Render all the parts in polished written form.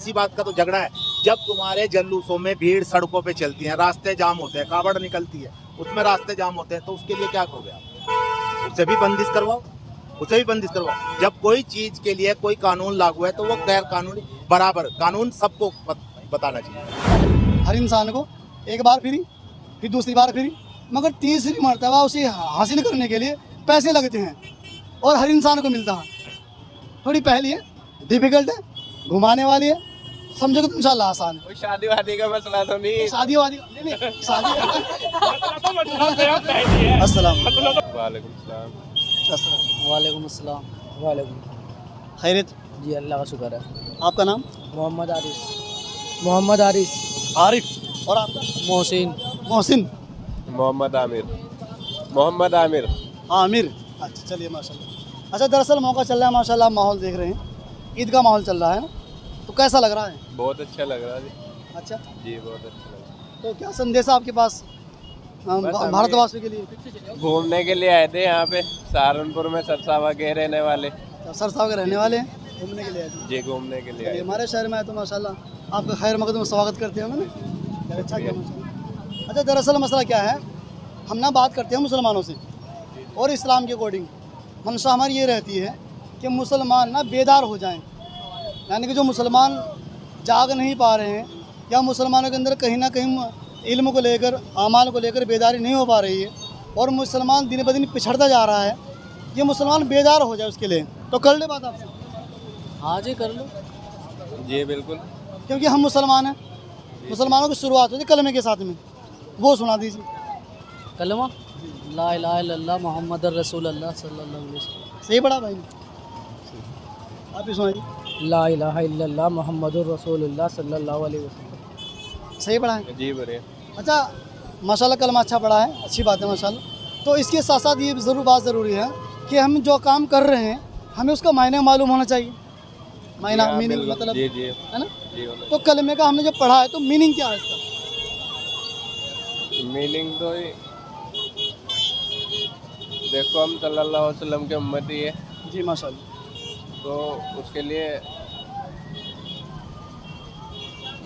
इसी बात का तो झगड़ा है। जब तुम्हारे जलूसों में भीड़ सड़कों पे चलती है, रास्ते जाम होते हैं, कावड़ निकलती है, उसमें रास्ते जाम होते हैं, तो उसके लिए क्या करोगे आप? उसे भी बंदिश करवाओ, उसे भी बंदिश करवाओ। जब कोई चीज के लिए कोई कानून लागू है तो वो गैर कानूनी बराबर कानून सबको बताना चाहिए। हर इंसान को एक बार फ्री, फिर दूसरी बार फ्री, मगर तीसरी मर्तबा उसे हासिल करने के लिए पैसे लगते हैं और हर इंसान को मिलता है। थोड़ी पहली है, डिफिकल्ट है, घुमाने वाली है, समझो तो इंशाल्लाह आसान है। कोई शादी वादी का मसला तो नहीं। शादी वादी नहीं शादी अस्सलाम वालेकुम सलाम। वालेकुम अस्सलाम। वालेकुम। खैरियत जी अल्लाह का शुक्र है। आपका नाम? मोहम्मद आरिस। मोहम्मद आरिस। आरिफ। और आपका? मोहसिन। मोहसिन। मोहम्मद आमिर। मोहम्मद आमिर। आमिर। अच्छा चलिए माशाल्लाह। अच्छा दरअसल मौका चल रहा है माशाल्लाह, आप माहौल देख रहे हैं, ईद का माहौल चल रहा है, तो कैसा लग रहा है? बहुत अच्छा लग रहा है जी। अच्छा, जी बहुत अच्छा लग रहा तो क्या संदेश है आपके पास हमें- भारतवासियों के लिए? है। घूमने के लिए आए थे यहाँ पे सहारनपुर में सरसावा के रहने वाले। सरसाव के रहने वाले हैं, घूमने के लिए आए थे। जी घूमने के लिए आए चलिए, थे। हमारे शहर में आए तो माशाल्लाह आपका खैर मकदम स्वागत करते हैं मैंने। अच्छा किया माशाल्लाह। अच्छा दरअसल मसला क्या है, हम ना बात करते हैं मुसलमानों से और इस्लाम के अकॉर्डिंग मंशा हमारी ये रहती है कि मुसलमान ना बेदार हो जाएं, यानी कि जो मुसलमान जाग नहीं पा रहे हैं या मुसलमानों के अंदर कहीं ना कहीं इल्म को लेकर, आमाल को लेकर बेदारी नहीं हो पा रही है और मुसलमान दिन ब दिन पिछड़ता जा रहा है, ये मुसलमान बेदार हो जाए उसके लिए तो कर ले बात आपसे, हाँ जी कर लो। जी बिल्कुल। क्योंकि हम मुसलमान हैं। मुसलमानों की शुरुआत होती है कलमे के साथ में, वो सुना दीजिए। कलमा ला इलाहा इल्लल्लाह मोहम्मद रसूलुल्लाह सल्लल्लाहु अलैहि वसल्लम। सही पढ़ा भाई ने? आप ही सुनाइए। ला इलाहा इल्लल्लाह मोहम्मद रसूलुल्लाह सल्लल्लाहु अलैहि वसल्लम। सही पढ़ा है? जी बढ़िया। अच्छा माशाल्लाह कलमा अच्छा पढ़ा है, अच्छी बात है माशाल्लाह। तो इसके साथ साथ ये बात ज़रूरी है कि हम जो काम कर रहे हैं हमें उसका मायने मालूम होना चाहिए। मायना हाँ, मीनिंग बिल्कुल। मतलब जी जी है ना। जी होना तो कलमे का हमने जब पढ़ा है तो मीनिंग क्या है इसका? चाहिए। मीनिंग तो ही देखो हम सल्लल्लाहु अलैहि वसल्लम के उम्मती है जी माशाल्लाह। तो उसके लिए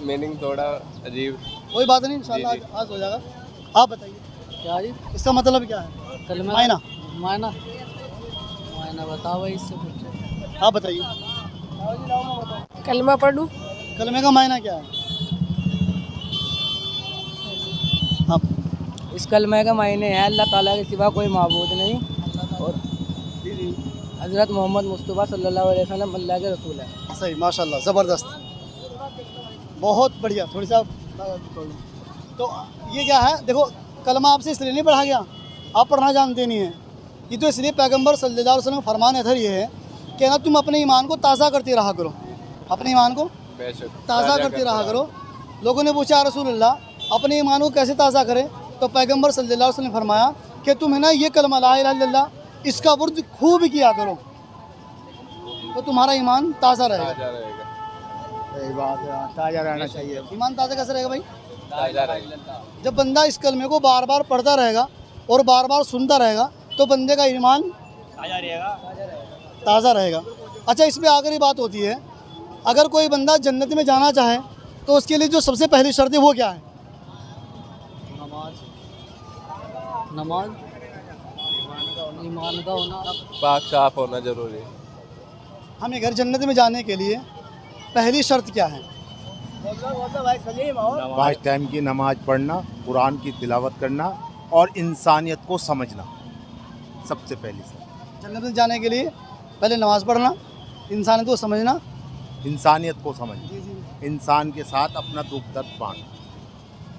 मीनिंग थोड़ा अजीब। कोई बात नहीं, इंशाल्लाह जी, जी। आज हो जाएगा। आप बताइए क्या जी? इसका मतलब क्या है? कलमा मायना मायना मायना बताओ भाई, इससे कुछ। आप बताइए। कलमा पढ़ लूँ? कलमे का मायना क्या है? आप इस कलमे का मायने है अल्लाह ताला के सिवा कोई माबूद नहीं और हज़रत मोहम्मद मुस्तफ़ा सल्लल्लाहु अलैहि वसल्लम अल्लाह के रसूल है। सही माशाल्लाह, ज़बरदस्त, बहुत बढ़िया। थोड़ी सा तो ये क्या है, देखो कलमा आपसे इसलिए नहीं पढ़ा गया, आप पढ़ना जानते नहीं हैं, ये तो इसलिए पैगंबर सल्लल्लाहु अलैहि वसल्लम फरमान इधर ये है कि ना तुम अपने ईमान को ताज़ा करते रहा करो, अपने ईमान को बेशक ताज़ा करते रहा करो। लोगों ने पूछा रसूलुल्लाह अपने ईमान को कैसे ताज़ा करें, तो पैगंबर सल्लल्लाहु अलैहि वसल्लम ने फरमाया कि तुम है ना ये कलमा ला इलाहा इल्लल्लाह इसका वर्द खूब किया करो तो तुम्हारा ईमान ताज़ा रहेगा। ताज़ा रहेगा। सही बात है, ताज़ा रहना चाहिए। ईमान ताज़ा कैसे रहेगा भाई? ताज़ा रहेगा। जब बंदा इस कलमे को बार बार पढ़ता रहेगा और बार बार सुनता रहेगा तो बंदे का ईमान ताज़ा रहेगा। अच्छा इसमें आखिरी बात होती है, अगर कोई बंदा जन्नत में जाना चाहे तो उसके लिए जो सबसे पहली शर्त है वो क्या है? नमाज ईमान का होना। पाक साफ होना जरूरी है। हमें घर जन्नत में जाने के लिए पहली शर्त क्या है? 5 टाइम की नमाज पढ़ना, कुरान की तिलावत करना और इंसानियत को समझना, सबसे पहली शर्त। जन्नत में जाने के लिए पहले नमाज़ पढ़ना, इंसानियत को समझना। इंसानियत को समझना, जी जी इंसान के साथ अपना दुख दर्द बांटना।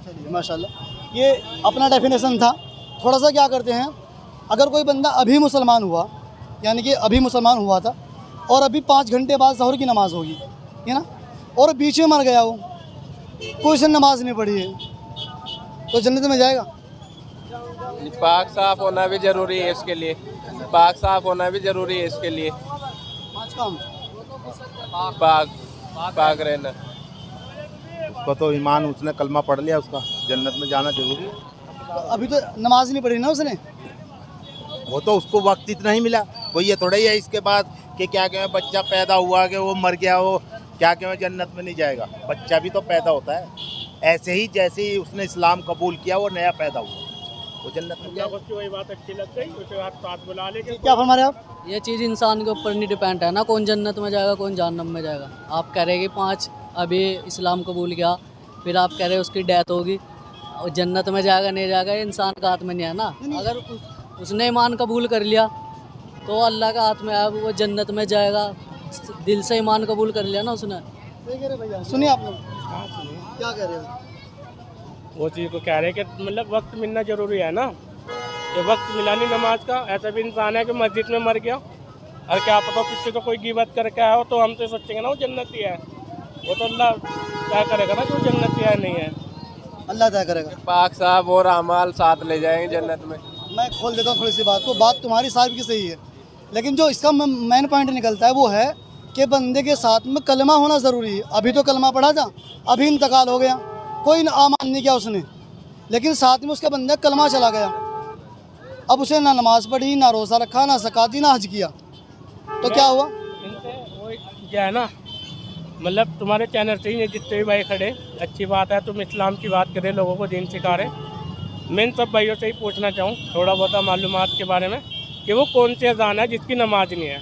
चलिए माशाल्लाह, ये अपना डेफिनेशन था। थोड़ा सा क्या करते हैं, अगर कोई बंदा अभी मुसलमान हुआ, यानी कि अभी मुसलमान हुआ था और अभी 5 घंटे बाद ज़हर की नमाज़ होगी, है ना, और बीच में मर गया वो, कोई से नमाज नहीं पढ़ी है, तो जन्नत में जाएगा? पाक साफ होना भी जरूरी है इसके लिए। पाक साफ होना भी जरूरी है इसके लिए। 5 काम। पाक पाक रहना। उसका तो ईमान, उसने कलमा पढ़ लिया, उसका जन्नत में जाना जरूरी है। तो अभी तो नमाज नहीं पढ़ी ना उसने। वो तो उसको वक्त इतना ही मिला, कोई ये थोड़ा ही है इसके बाद कि क्या क्या बच्चा पैदा हुआ कि वो मर गया, वो क्या कि मैं जन्नत में नहीं जाएगा? बच्चा भी तो पैदा होता है ऐसे ही जैसे ही उसने इस्लाम कबूल किया वो नया पैदा हुआ, वो जन्नत में जाएगा। उसकी वही बात अच्छी लग गई, उसे आप साथ बुला ले। क्या फरमा रहे हैं आप? ये चीज़ इंसान के ऊपर नहीं डिपेंड है ना, कौन जन्नत में जाएगा कौन जहन्नम में जाएगा। आप कह रहे हैं कि 5 अभी इस्लाम कबूल किया, फिर आप कह रहे हैं उसकी डेथ होगी और जन्नत में जाएगा नहीं जाएगा, ये इंसान का हाथ में नहीं है ना। अगर उसने ईमान कबूल कर लिया तो अल्लाह का हाथ में है, वो जन्नत में जाएगा। दिल से ईमान कबूल कर लिया ना उसने। सही कह रहे भैया, सुनिए आप लोग क्या कह रहे हो? वो चीज़ को कह रहे हैं कि मतलब वक्त मिलना जरूरी है ना, ये वक्त मिला नहीं नमाज का। ऐसा भी इंसान है कि मस्जिद में मर गया और क्या पता पीछे तो कोई गिबत करके आया हो, तो हम तो सोचेंगे ना वो जन्नती है। वो तो अल्लाह क्या करेगा ना कि वो जन्नती है नहीं है। अल्लाह तय करेगा। पाक साहब और अमाल साथ ले जाएंगे जन्नत में। मैं खोल देता हूँ थोड़ी सी बात को। बात तुम्हारी साहब की सही है, लेकिन जो इसका मेन पॉइंट निकलता है वो है कि बंदे के साथ में कलमा होना ज़रूरी है। अभी तो कलमा पढ़ा था, अभी इंतकाल हो गया, कोई आमान नहीं किया उसने, लेकिन साथ में उसका बंदा कलमा चला गया। अब उसे ना नमाज पढ़ी, ना रोज़ा रखा, ना ज़कात दी, ना हज किया, तो क्या हुआ? इनसे वो क्या है ना, मतलब तुम्हारे चैनल से ही जितने भी भाई खड़े, अच्छी बात है तुम इस्लाम की बात करें, लोगों को दीन सिखा रहे। मैं इन सब भाइयों से ही पूछना चाहूँ थोड़ा बहुत मालूमात के बारे में कि वो कौन सी अजान है जिसकी नमाज नहीं है,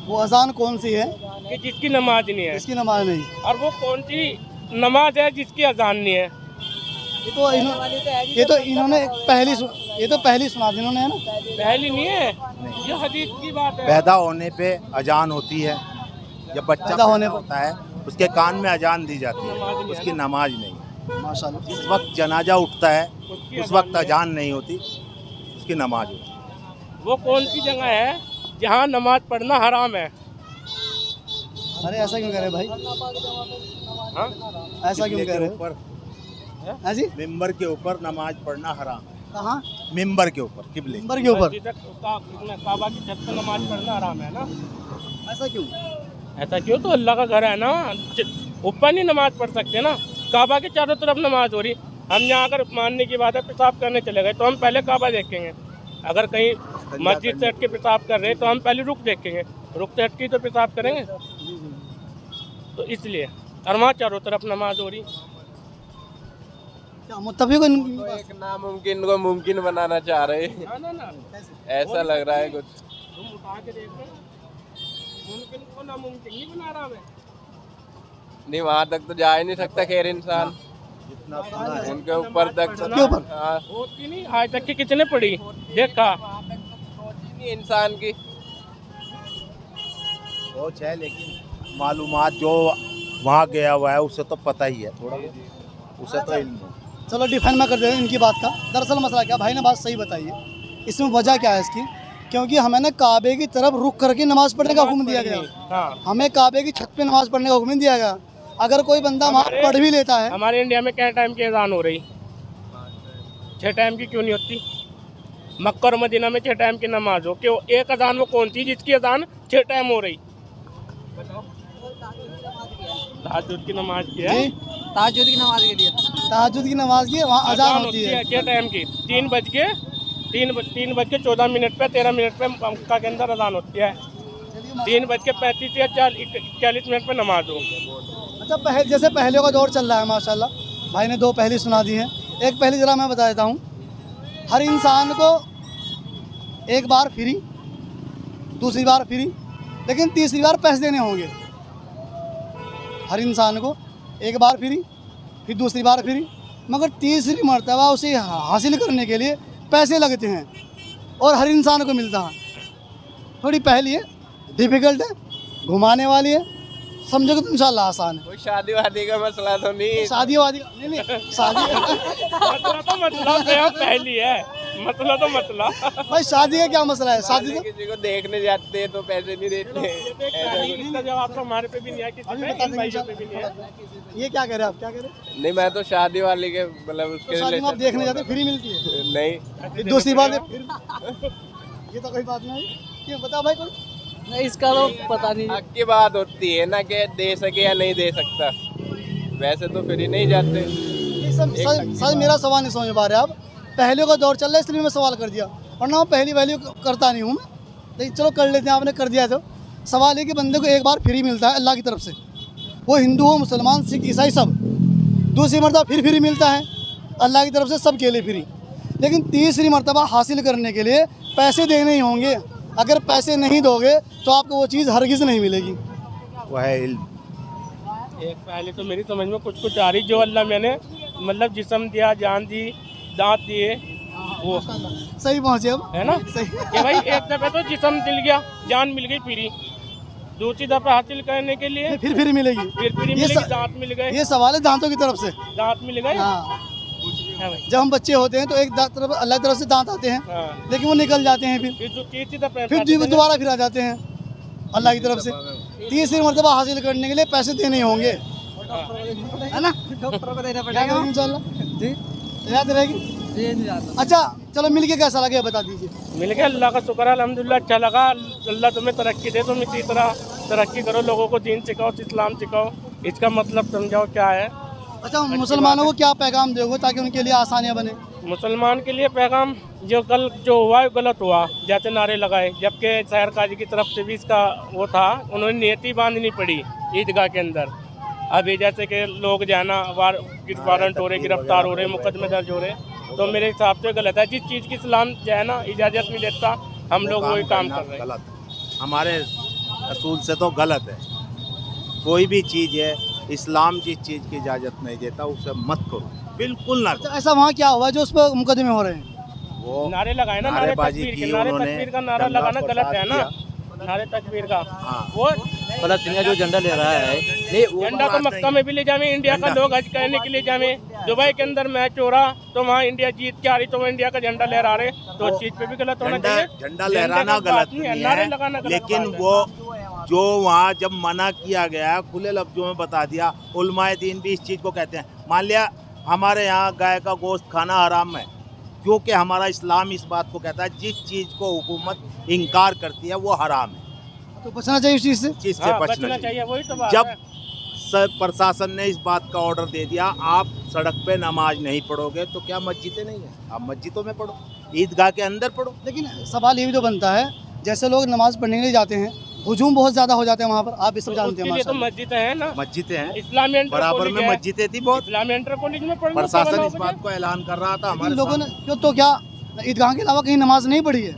वो अजान कौन सी है कि जिसकी नमाज नहीं है, इसकी नमाज नहीं? और वो कौन सी नमाज है जिसकी अजान नहीं है। ये तो इन्होंने ये तो पहली सुना दी इन्होंने, है ना? पहली नहीं है, ये हदीस की बात है। पैदा होने पे अजान होती है, जब बच्चा पैदा होने पैदा होता है उसके कान में अजान दी जाती है, उसकी नमाज नहीं। माशाल्लाह। जिस वक्त जनाजा उठता है उस वक्त अजान नहीं होती, उसकी नमाज होती है। वो कौन सी जगह है जहाँ नमाज पढ़ना हराम है? अरे ऐसा क्यों कह रहे भाई? हाँ? ऐसा क्यों कह रहे हो? ऊपर हाँ जी, मिंबर के ऊपर नमाज पढ़ना हराम है। कहाँ? मिंबर के ऊपर, किबले नंबर के ऊपर? मस्जिद काबा की छत पे नमाज पढ़ना हराम है ना। ऐसा क्यों? ऐसा क्यों? तो अल्लाह का घर है ना, ऊपर नहीं नमाज पढ़ सकते ना। काबा के चारों तरफ नमाज हो रही, हम यहाँ अगर मानने की बात है पेशाब करने चले गए तो हम पहले काबा देखेंगे। अगर कहीं मस्जिद से हट के पेशाब कर रहे तो हम पहले रुक देखेंगे, रुक से हट के तो पेशाब करेंगे। तो इसलिए और वहाँ चारों तरफ नमाज हो रही। क्या मुत्तफिक हो एक नामुमकिन को मुमकिन बनाना चाह रहे हैं, ना ना ना, ऐसा लग रहा है कुछ। तुम उठा के देख लो, मुमकिन को नामुमकिन नहीं बना रहा मैं। नहीं वहाँ तक तो जा ही नहीं सकता खैर इंसान, उनके ऊपर तक तो के ऊपर? हाँ, होती नहीं आज तक की कितने पड़ी देखा। नहीं इंसान की सोच है, लेकिन मालूमात जो वहाँ गया हुआ है उसे तो पता ही है, थोड़ा उसे तो इल्म है। चलो डिफाइन मैं कर देता हूँ इनकी बात का। दरअसल मसला क्या, भाई ने बात सही बताई है। इसमें वजह क्या है इसकी? क्योंकि हमें ना काबे की तरफ रुख करके नमाज पढ़ने का हुक्म दिया गया। हाँ, हमें काबे की छत पे नमाज पढ़ने का हुक्म नहीं दिया गया। अगर कोई बंदा वहाँ पढ़ भी लेता है, हमारे इंडिया में क्या टाइम की अजान हो रही? 6 टाइम की क्यों नहीं होती? मक्का और मदीना में 6 टाइम की नमाज हो, क्यों एक अजान वो कौन सी जिसकी अजान 6 टाइम हो रही? तहज्जुद की नमाज की है, जी ताजुद की नमाज के लिए तहज्जुद की नमाज की वहाँ अजान होती है। 6 टाइम की 3 बज के 14 मिनट पे 13 मिनट पे मक्का के अंदर अजान होती है। 3 बज के 35 या 40 मिनट पे नमाज हो। अच्छा, जैसे पहले का दौर चल रहा है माशाल्लाह, भाई ने 2 पहली सुना दी हैं। एक पहली ज़रा मैं बता देता हूँ। हर इंसान को एक बार फ्री, दूसरी बार फ्री, लेकिन तीसरी बार पैसे देने होंगे। हर इंसान को एक बार फ्री, फिर दूसरी बार फ्री, मगर तीसरी मर्तबा उसे हासिल करने के लिए पैसे लगते हैं और हर इंसान को मिलता है। थोड़ी पहली है, डिफ़िकल्ट है, घुमाने वाली है, समझोगे तो इंशाल्लाह आसान है। कोई शादी वादी का मसला तो नहीं? शादी वादी नहीं शादी मसला तो मसला पहली है, मसला तो मसला। भाई शादी का क्या मसला है? शादी तो किसी को देखने जाते हैं तो पैसे नहीं देते, इसका जवाब तो हमारे पे भी नहीं है, किसी अभी पे बता इन देंगे भाइयों पे भी नहीं है। ये क्या कह रहे हैं आप? क्या कह रहे हैं? नहीं मैं तो शादी वाली के मतलब तो उसके शादी में आप related- देखने जाते फ्री मिलती है, नहीं फिर दूसरी बार फिर ये तो कोई बात नहीं। क्यों बता भाई कोई? नहीं, इसका तो पता नहीं। हक की बात होती है ना कि दे सके या नहीं दे सकता, वैसे तो फिर ही नहीं जाते। ये सर मेरा सवाल नहीं समझ पा रहे आप। पहले का दौर चल रहा है इसलिए मैं सवाल कर दिया, वरना मैं पहली वैल्यू करता नहीं हूँ मैं, लेकिन चलो कर लेते हैं, आपने कर दिया। तो सवाल है कि बंदे को एक बार फ्री मिलता है अल्लाह की तरफ से, वो हिंदू हो, मुसलमान, सिख, ईसाई सब। दूसरी मरतबा फिर फ्री मिलता है अल्लाह की तरफ से सबके लिए फ्री। लेकिन तीसरी मरतबा हासिल करने के लिए पैसे देने ही होंगे। अगर पैसे नहीं दोगे तो आपको वो चीज़ हरगिज़ नहीं मिलेगी। वह है इल्म। एक पहले तो मेरी समझ में कुछ आ रही, जो अल्लाह मैंने मतलब जिस्म दिया, जान दी, दांत दिए, वो सही पहुँचे अब, है ना सही। कि भाई एक दफे तो जिस्म मिल गया, जान मिल गई फ्री, दूसरी दफे हासिल करने के लिए फिर फ्री मिलेगी। फिर फ्री ये मिलेगी, दांत मिल गए, ये सवाल है दांतों की तरफ से। दांत मिल गए। हाँ, है भाई। जब हम बच्चे होते हैं तो एक तरफ अल्लाह की तरफ से दांत आते हैं, हाँ। लेकिन वो निकल जाते हैं फिर जो तीसरी दफे फिर दोबारा फिर आ जाते हैं अल्लाह की तरफ से। तीसरी मरतबा हासिल करने के लिए पैसे देने ही होंगे, है ना? डॉक्टर को देना क्या करेंगे इंशाल्लाह जी, याद रहेगी। अच्छा चलो, मिल के कैसा लगे बता दीजिए। मिल गया, अल्लाह का शुक्र है, अल्हम्दुलिल्लाह अच्छा लगा। अल्लाह तुम्हें तरक्की दे, तुम इसी तरह तरक्की करो, लोगों को दीन सिखाओ, इस्लाम सिखाओ, इसका मतलब समझाओ क्या है। अच्छा, मुसलमानों को क्या पैगाम दोगे ताकि उनके लिए आसानियाँ बने? मुसलमान के लिए पैगाम, जो हुआ है गलत हुआ, जैसे नारे लगाए, जबकि शहर काजी की तरफ से भी इसका वो था, उन्होंने नियति बांधनी पड़ी ईदगाह के अंदर। अभी जैसे कि लोग जाना वारंट हो रहे, गिरफ्तार हो रहे, मुकदमे दर्ज हो रहे, तो मेरे हिसाब से गलत है। जिस चीज़ की इस्लाम जो है ना इजाज़त नहीं देता, हम लोग वही काम कर रहे हैं। गलत हमारे असूल से तो गलत है। कोई भी चीज़ है, इस्लाम जिस चीज़ की इजाज़त नहीं देता उसे मत करो, बिल्कुल ना करो। अच्छा, ऐसा वहाँ क्या हुआ है जो उस पर मुकदमे हो रहे हैं? वो नारे लगाए ना, नारे नारेबाजी तकबीर की के, नारे उन्होंने, तकबीर का नारा दंगा लगाना गलत है ना, फसाद नारे तकबीर का। हाँ। वो फलस्तीन का जो झंडा ले रहा है, नहीं वो झंडा तो मक्का में भी ले जावे, इंडिया का लोग हज करने के लिए जावे। दुबई के अंदर मैच हो रहा तो वहाँ इंडिया जीत के आ रही, तो वो इंडिया का झंडा लहरा रहे, तो उस चीज पे भी गलत होना चाहिए। झंडा लहराना का बात गलत नहीं नारे है, लगाना गलत लेकिन बात है। वो जो वहाँ जब मना किया गया, खुले लफ्जों में बता दिया, उलमाए दीन भी इस चीज़ को कहते हैं। मान लिया हमारे यहाँ गाय का गोश्त खाना हराम है, क्योंकि हमारा इस्लाम इस बात को कहता है जिस चीज़ को हुकूमत इनकार करती है वो हराम है, तो बचना चाहिए उस चीज़ से। चीज़ से हाँ, बचना चाहिए। वही तो बात जब है। प्रशासन ने इस बात का ऑर्डर दे दिया, आप सड़क पे नमाज नहीं पढ़ोगे, तो क्या मस्जिदें नहीं है? आप मस्जिदों में पढ़ो, ईदगाह के अंदर पढ़ो। लेकिन सवाल ये भी तो बनता है, जैसे लोग नमाज पढ़ने के लिए जाते हैं, हुजूम बहुत ज़्यादा हो जाते हैं वहाँ पर, आप ये सब जानते उसके हैं लिए तो माशाल्लाह। मस्जिद है ना, मस्जिदें हैं, इस्लामी इंटर बराबर कॉलेज में है। मस्जिदें थी बहुत। इस्लामी इंटर कॉलेज में पढ़ना प्रशासन इस बात को ऐलान कर रहा था इन हमारे लोगों ने सामने। क्यों, तो क्या ईदगाह के अलावा कहीं नमाज नहीं पढ़ी है?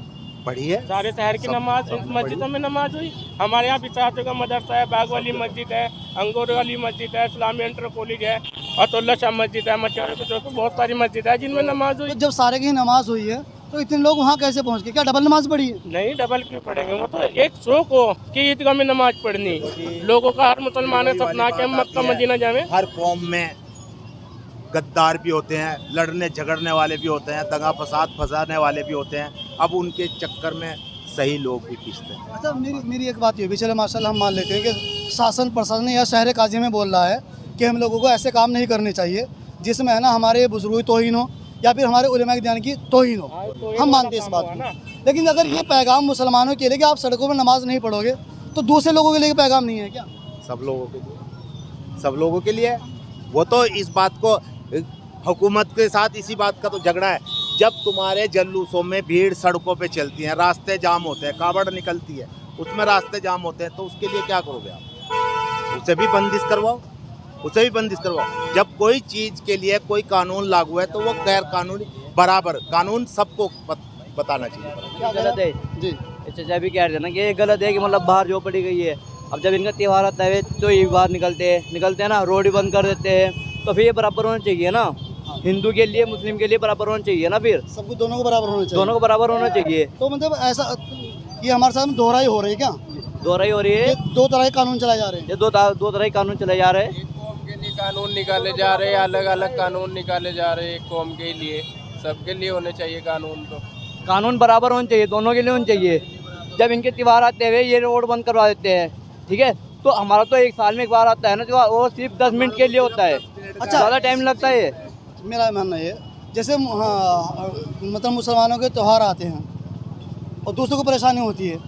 पढ़ी है, सारे शहर की सब- नमाज सब मस्जिदों में नमाज हुई। हमारे यहाँ बिसाते का मदरसा है, बाग वाली मस्जिद है, अंगूर वाली मस्जिद है, इस्लामी इंटर कॉलेज है, अतुल्ला शाह मस्जिद है, मचारे के चौक, बहुत सारी मस्जिद है जिनमें नमाज हुई। तो जब सारे की नमाज हुई है तो इतने लोग वहाँ कैसे पहुँच गए? क्या डबल नमाज पढ़ी है? नहीं, डबल क्यों पढ़ेंगे? वो तो एक शौक हो कि ईदगाह में नमाज पढ़नी, लोगों का हर मुसलमान है सपना कि हम मक्का मदीना जावे। हर कौम में गद्दार भी होते हैं, लड़ने झगड़ने वाले भी होते हैं, दंगा फसाद फंसाने वाले भी होते हैं। अब उनके चक्कर में सही लोग भी पिसते हैं। अच्छा, मेरी एक बात ये भी, चलो माशाल्लाह हम मान लेते हैं कि शासन प्रशासन या शहर काजी में बोल रहा है कि हम लोगों को ऐसे काम नहीं करने चाहिए जिसमें है ना हमारे बुजुर्ग तौहीन हो या फिर हमारे उलमा ज्ञान की तौहीन हो, हम मानते हैं इस बात को। लेकिन अगर ये पैगाम मुसलमानों के लिए कि आप सड़कों में नमाज नहीं पढ़ोगे, तो दूसरे लोगों के लिए पैगाम नहीं है क्या? सब लोगों के लिए, सब लोगों के लिए। वो तो इस बात को हुकूमत के साथ इसी बात का तो झगड़ा है। जब तुम्हारे जल्लूसों में भीड़ सड़कों पे चलती है, रास्ते जाम होते हैं, कावड़ निकलती है, उसमें रास्ते जाम होते हैं, तो उसके लिए क्या करोगे आप? उसे भी बंदिश करवाओ, उसे भी बंदिश करवाओ। जब कोई चीज़ के लिए कोई कानून लागू है तो वो गैर कानूनी, बराबर कानून सबको बताना चाहिए। गलत है जी, चाचा भी कह रहे थे ना कि ये गलत है कि मतलब बाहर जो पड़ी गई है। अब जब इनका त्यौहार आता है तो ये बाहर निकलते हैं ना, रोड ही बंद कर देते हैं, तो फिर ये बराबर होना चाहिए ना, हिंदू के लिए मुस्लिम के लिए बराबर होना चाहिए ना, फिर सबको दोनों को बराबर होना चाहिए। दोनों को बराबर होना चाहिए। तो मतलब ऐसा ये हमारे साथ दोहराई हो रही है क्या? दोहराई हो रही ये है, दो तरह के कानून चलाए जा रहे हैं। ये दो तरह के कानून चले जा रहे हैं। कौम के लिए कानून निकाले जा रहे हैं, अलग अलग कानून निकाले जा रहे हैं। एक कौम के लिए, सबके लिए होने चाहिए कानून। तो कानून बराबर होने चाहिए, दोनों के लिए होने चाहिए। जब इनके त्यौहार आते हुए ये रोड बंद करवा देते हैं, ठीक है, तो हमारा तो एक साल में एक बार आता है ना त्यौहार, वो सिर्फ 10 मिनट के लिए होता है। अच्छा, ज़्यादा टाइम लगता है। मेरा मानना ये, जैसे मतलब मुसलमानों के त्यौहार आते हैं और दूसरों को परेशानी होती है,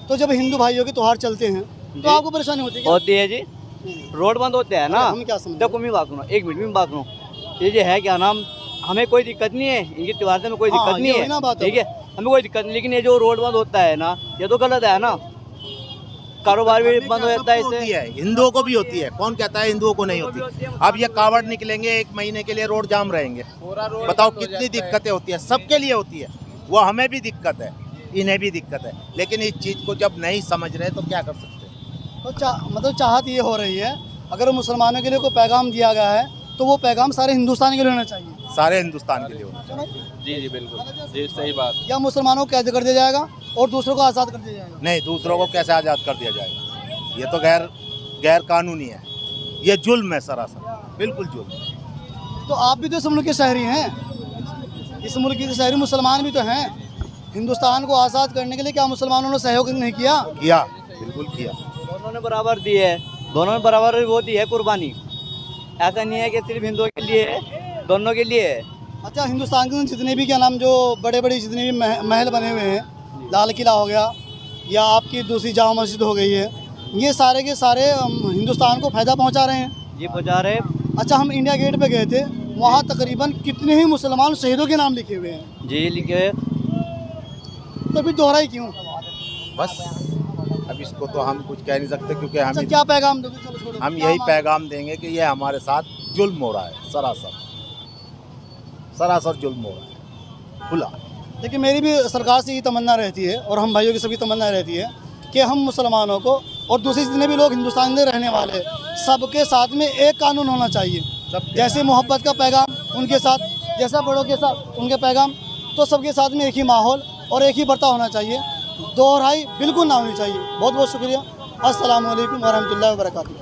तो जब हिंदू भाइयों के त्यौहार चलते हैं तो आपको परेशानी होती है क्या? होती है जी, रोड बंद होते हैं ना। हम क्या समझे? देखो मैं बात सुनो, 1 मिनट में बात सुनो। ये जो है क्या नाम, हमें कोई दिक्कत नहीं है, इनके त्यौहार से हमें कोई हाँ, दिक्कत ये नहीं वही ना है, बात है। ठीक है, हमें कोई दिक्कत नहीं। लेकिन ये जो रोड बंद होता है ना, ये तो गलत है ना। कारोबार भी बंद हो जाता है सबको होती इससे। है, हिंदुओं को भी होती है। कौन कहता है हिंदुओं को नहीं होती? अब ये कावड़ निकलेंगे, 1 महीने के लिए रोड जाम रहेंगे, पूरा रोड बताओ बंद हो कितनी जाता है। दिक्कतें होती है। सबके लिए होती है, वो हमें भी दिक्कत है, इन्हें भी दिक्कत है, लेकिन इस चीज़ को जब नहीं समझ रहे तो क्या कर सकते हैं? तो मतलब चाहत ये हो रही है, अगर मुसलमानों के लिए कोई पैगाम दिया गया है तो वो पैगाम सारे हिंदुस्तान के लिए होना चाहिए, सारे हिंदुस्तान के लिए होना चाहिए। जी जी बिल्कुल, जी सही बात। या मुसलमानों को कैद कर दिया जाएगा और दूसरों को आज़ाद कर दिया जाएगा। नहीं, दूसरों को कैसे आज़ाद कर दिया जाएगा? ये तो गैर कानूनी है, ये जुल्म है सरासर, बिल्कुल जुल्म। तो आप भी तो इस मुल्क के शहरी हैं, इस मुल्क के शहरी मुसलमान भी तो हैं। हिंदुस्तान को आज़ाद करने के लिए क्या मुसलमानों ने सहयोग नहीं किया? किया, बिल्कुल किया। दोनों ने बराबर दी है, दोनों ने बराबर वो दी है कुर्बानी। ऐसा नहीं है कि सिर्फ हिंदुओं के लिए है, दोनों के लिए है। अच्छा, हिंदुस्तान के जितने भी क्या नाम जो बड़े बड़े जितने भी महल बने हुए हैं, लाल किला हो गया या आपकी दूसरी जामा मस्जिद हो गई है, ये सारे के सारे हिंदुस्तान को फ़ायदा पहुंचा रहे हैं। जी पहुँचा रहे। अच्छा, हम इंडिया गेट पे गए थे, वहाँ तकरीबन कितने ही मुसलमान शहीदों के नाम लिखे हुए हैं, जी लिखे। तो फिर दोहराई क्यों? बस अब इसको तो हम कुछ कह नहीं सकते, क्योंकि अच्छा, क्या पैगाम दोगे? चलो छोड़ो, हम क्या यही मान- पैगाम देंगे कि ये हमारे साथ जुल्म हो रहा है, सरासर जुल्म हो रहा है, खुला। लेकिन मेरी भी सरकार से ये तमन्ना रहती है और हम भाइयों की सभी तमन्ना रहती है कि हम मुसलमानों को और दूसरे जितने भी लोग हिंदुस्तान में रहने वाले हैं, सबके साथ में एक कानून होना चाहिए। जैसे मोहब्बत का पैगाम उनके साथ, जैसा बड़ों के साथ उनके पैगाम, तो सबके साथ में एक ही माहौल और एक ही बर्ताव होना चाहिए, दोहराई बिल्कुल ना होनी चाहिए। बहुत बहुत शुक्रिया। अस्सलाम वालेकुम वरहमतुल्लाहि वबरकातुहू।